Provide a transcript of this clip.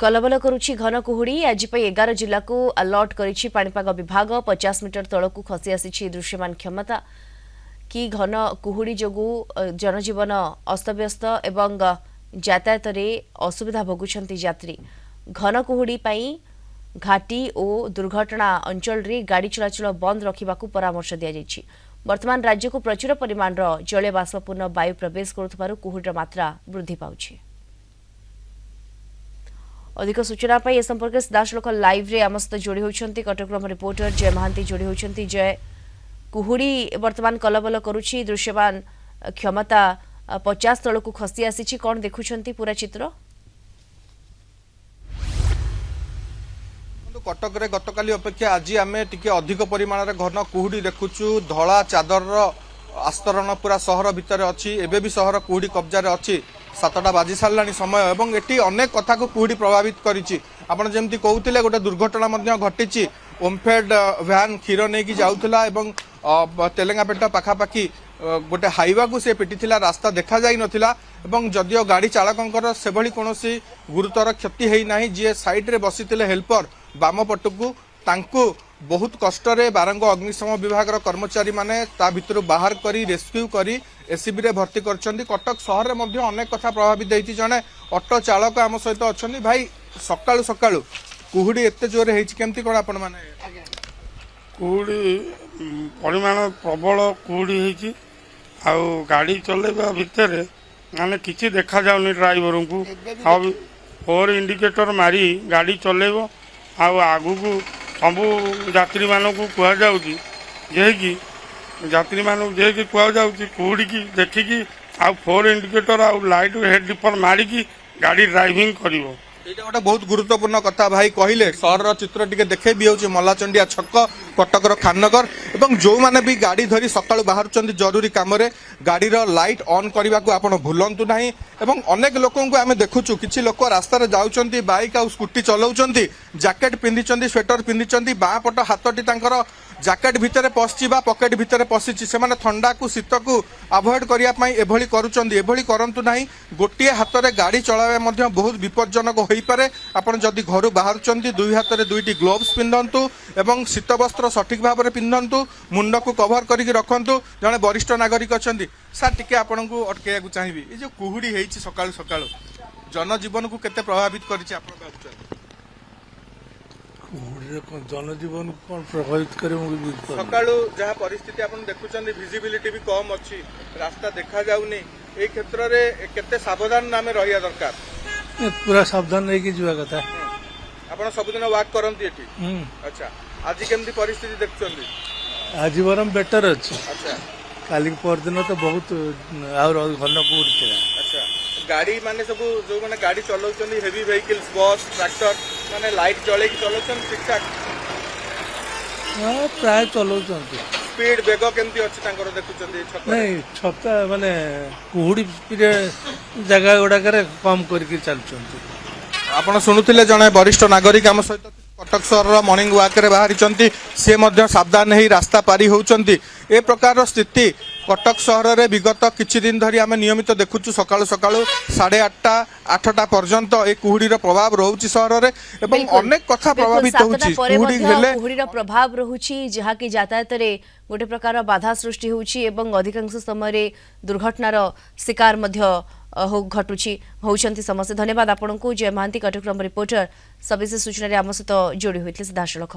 कलबल करुछि घन कुहुड़ी आज 11 जिला को अलर्ट करिछि पाणीपाग विभाग 50 मीटर तलकू खसी आसी दृश्यमान क्षमता कि घन कुहुड़ी जोगु जनजीवन अस्तव्यस्त एवं यातायात रे असुविधा भोगुछंती यात्री घन कुहुड़ी पई घाटी और दुर्घटना अंचल रे गाड़ी चलाचल बंद रखिबाकू परामर्श दिया जायछि। वर्तमान राज्य को प्रचुर परिमाण जलीय बाष्पपूर्ण वायु प्रवेश करुथबारु कुहुड़ीर मात्रा वृद्धि पाउछि। अधिक सूचना पाई ए संपर्क सीधासलख लाइव रे आम सहित जोड़ी होती कटक रिपोर्टर जय महांती जोड़ी होती। जय कुहुड़ी वर्तमान कलबल करुछि दृश्यमान क्षमता 50 तल को खसी आसी कौन देखुछंती पूरा चित्र। कटक रे गतकाली अपेक्षा आज आम टिके अधिक परिमाण घन कुहुड़ी देखुचु धला चादर आस्तरण पूरा सहर भितर अच्छी एबे भी सहर कुहुड़ी कब्जा रे अच्छी 7टा बाजी सारा समय और ये अनेक कथा को कुहुड़ी प्रभावित करिछि। आपण जेमती कहउतिले गोटे दुर्घटना मध्य घटिछि ओमफेड भ्यान क्षीर नहीं जाउथला एवं तेलेंगापेट पाखापाखि गोटे हाइवा को से पिटिथिला रास्ता देखा जाई नथिला एवं जदियो गाड़ी चालकंकर सेभली कोनोसी गुरुतर क्षति हेई नाही जे साइड रे बसिथिले हेल्पर बाम पटकू तांको बहुत कष्ट रे बारंग अग्निशम विभाग कर्मचारी माने ता भितर बाहर करी रेस्क्यू करी एसीबी रे भर्ती करछंती। कटक शहर रे मध्य अनेक कथा प्रभावित देइछि। जने ऑटो चालक आम सहित अछंती भाई सकाळु सकाळु कुहुड़ी एते जोरे हेछि केमती कोन आपण माने कुहुड़ी परिमाण प्रबल कुहुड़ी हेछि आउ गाड़ी चलेबा भितर माने किछि देखा जाउनी ड्राइवर को अब फोर इंडिकेटर मारी गाड़ी चलेबो आउ आगु को सबू यात्री मानक कह जाऊँगी कि यात्री मानक जे कह जाऊँगी कुहुड़ी की देखिकी आउ फोर इंडिकेटर आउ लाइट हेड डिपर मारिकी गाड़ी ड्राइविंग करिवो। एटा गोटे बहुत गुरुत्वपूर्ण कथा भाई कहले सहर चित्र टिके देखे भी होची मल्लाचंडिया छक कटकर खाननगर एवं जो माने भी गाड़ी धरी सकाळु बाहरुचंदी जरूरी काम रे गाड़ी रो लाइट ऑन करबा को आपण भूलंतु नाही एवं अनेक लोकन को आमे देखुचु किछि लोक रास्ता रे जाउचंती बाइक आ स्कूटी चलाउचंती जैकेट पिंधिचंती स्वेटर पिंधिचंती बाँ पट हाथटी तांकर जैकेट भितर पसिछि बा पॉकेट भितर पसिछि सेमाने ठंडा को शीत को अवॉइड करिया पई एभली करूचंती एभली करंतु नाही गोटिए हाथ रे गाड़ी चलावे मध्य बहुत विपज्जनक होई पारे। आपण जदि घर बाहरुचंती दुई हाथ रे दुईटी ग्लोव्स पिंधंतु एवं शीत वस्त्र सठिक भाव में पिंधंतु मुंड को कवर करके रखंतु। जने वरिष्ठ नागरिक अछंती सर टिके आपण को अटकेया को चाहिबी ए जो कुहुड़ी हेछि सकाळु सकाळु जनजीवन को केते प्रभावित करिछि आपण भाबुछन जनजीवन कौन प्रभावित करे सकाळु जहाँ परिस्थिति आपण देखुचंदी विजिबिलिटी भी कम अच्छी रास्ता देखा जाउनी ए क्षेत्र रे केते सावधान नामे रहिया दरकार पूरा सावधान रही जीवा कथा आपण सब दिन वॉक करंती एठी। अच्छा आज केमती परिस्थिति देखुचंदी आज बरम बेटर अछि। अच्छा काली पर दिन तो बहुत और घन कुहुड़ी थिला। अच्छा गाड़ी माने सब जो माने गाड़ी चलाउचंदी हेवी व्हीकल्स बस ट्रैक्टर माने लाइट जळे की चलाउचन ठीक ठाक हां प्राय चलाउचंती स्पीड बेग केमती अछि तांकर देखुचंदी छक नहीं छता माने कुहुड़ी जगह गुड़ा कम करके चलुचंती। आपण सुनुथिले जने वरिष्ठ नागरिक आम सहित कटक सहर मॉर्निंग वॉक रे बाहरी से मध्य सावधान ही रास्ता पारी होउचंती। ए प्रकार स्थिति कटक सहर रे विगत किछि दिन धरी आमे नियमित देखुचु सकाळु सकाळु 8:30 8टा पर्यंत ए कुहुड़ीर प्रभाव रहउची सहर रे एवं अनेक कथा प्रभावित होउची कुहुड़ी हेले कुहुड़ीर प्रभाव रहउची जहा कि यातायात रे गोटे प्रकार बाधा सृष्टि होउची एवं अधिकांश समय रे दुर्घटनार शिकार मध्य घटुची होउछंती समस्त। धन्यवाद आपनको जय महांती कटक रिपोर्टर सविशेष सूचना रे आम सहित जोड़ी होइतले सीधासलख।